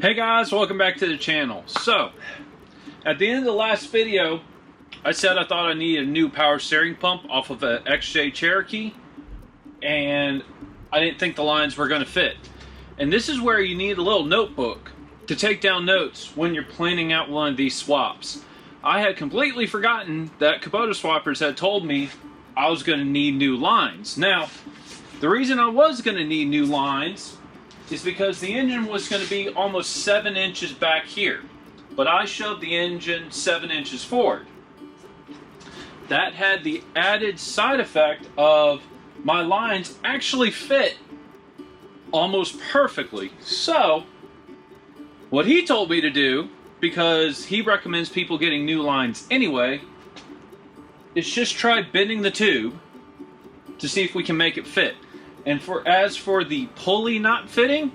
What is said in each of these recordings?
Hey guys, welcome back to the channel. So, at the end of the last video, I said I thought I needed a new power steering pump off of an XJ Cherokee, and I didn't think the lines were going to fit. And this is where you need a little notebook to take down notes when you're planning out one of these swaps. I had completely forgotten that KubotaSwappers had told me I was going to need new lines. Now, the reason I was going to need new lines is because the engine was going to be almost 7 inches back here, but I shoved the engine 7 inches forward. That had the added side effect of my lines actually fit almost perfectly. So, what he told me to do, because he recommends people getting new lines anyway, is just try bending the tube to see if we can make it fit. And as for the pulley not fitting,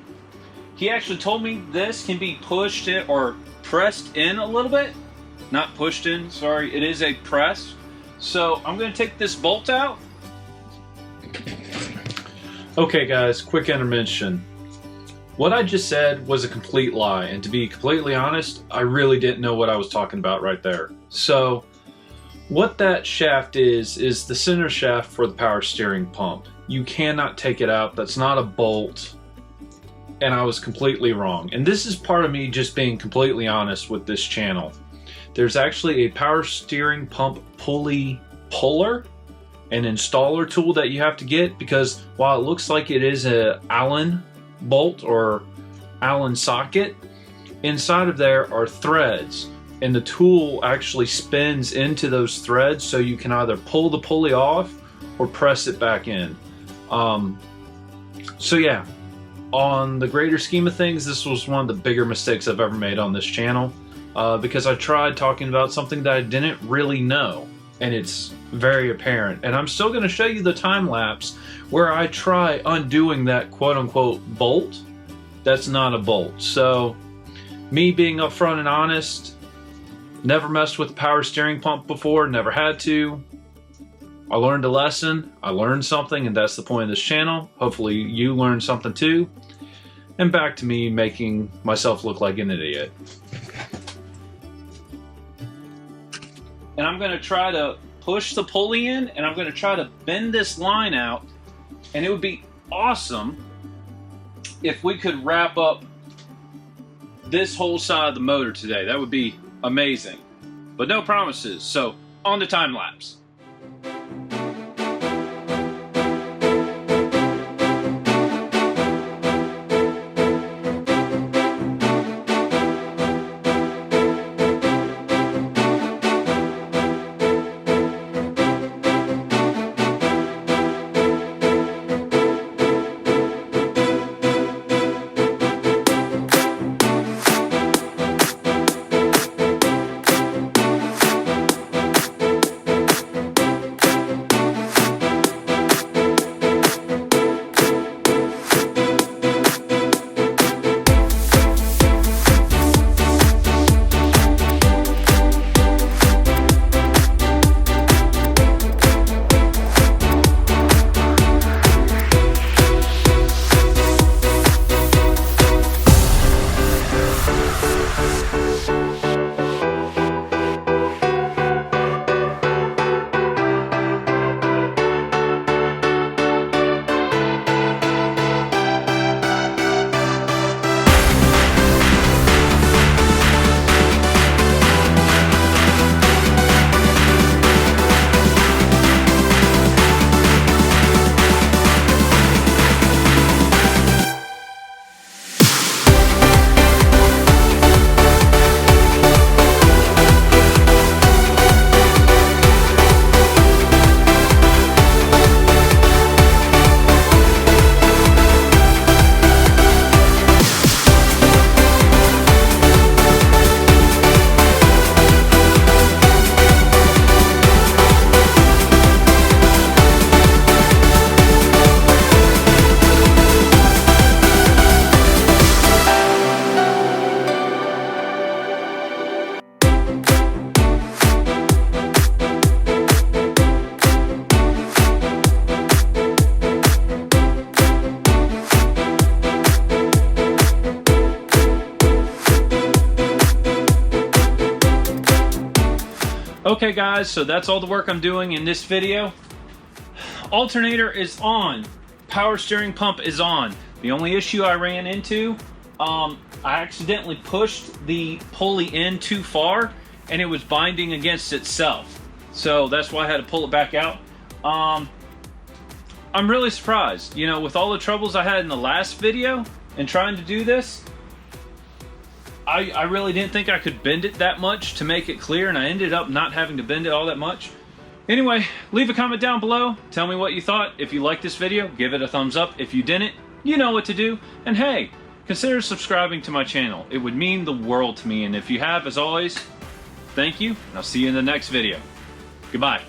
he actually told me this can be pushed in or pressed in a little bit. Not pushed in, sorry, it is a press. So I'm going to take this bolt out. Okay guys, quick intermission. What I just said was a complete lie, and to be completely honest, I really didn't know what I was talking about right there. So what that shaft is the center shaft for the power steering pump. You cannot take it out. That's not a bolt. And I was completely wrong. And this is part of me just being completely honest with this channel. There's actually a power steering pump pulley puller, an installer tool that you have to get, because while it looks like it is a Allen bolt or Allen socket, inside of there are threads. And the tool actually spins into those threads, so you can either pull the pulley off or press it back in. So yeah, on the greater scheme of things, this was one of the bigger mistakes I've ever made on this channel, because I tried talking about something that I didn't really know, and it's very apparent. And I'm still going to show you the time lapse where I try undoing that quote-unquote bolt. That's not a bolt. So me being upfront and honest, never messed with a power steering pump before, never had to. I learned a lesson, I learned something, and that's the point of this channel. Hopefully you learned something too. And back to me making myself look like an idiot. And I'm going to try to push the pulley in, and I'm going to try to bend this line out, and it would be awesome if we could wrap up this whole side of the motor today. That would be amazing. But no promises, so on to time lapse. Okay guys, so that's all the work I'm doing in this video. Alternator is on. Power steering pump is on. The only issue I ran into, I accidentally pushed the pulley in too far and it was binding against itself. So that's why I had to pull it back out. I'm really surprised. You know, with all the troubles I had in the last video and trying to do this, I really didn't think I could bend it that much to make it clear, and I ended up not having to bend it all that much. Anyway, leave a comment down below. Tell me what you thought. If you liked this video, give it a thumbs up. If you didn't, you know what to do. And hey, consider subscribing to my channel. It would mean the world to me. And if you have, as always, thank you. And I'll see you in the next video. Goodbye.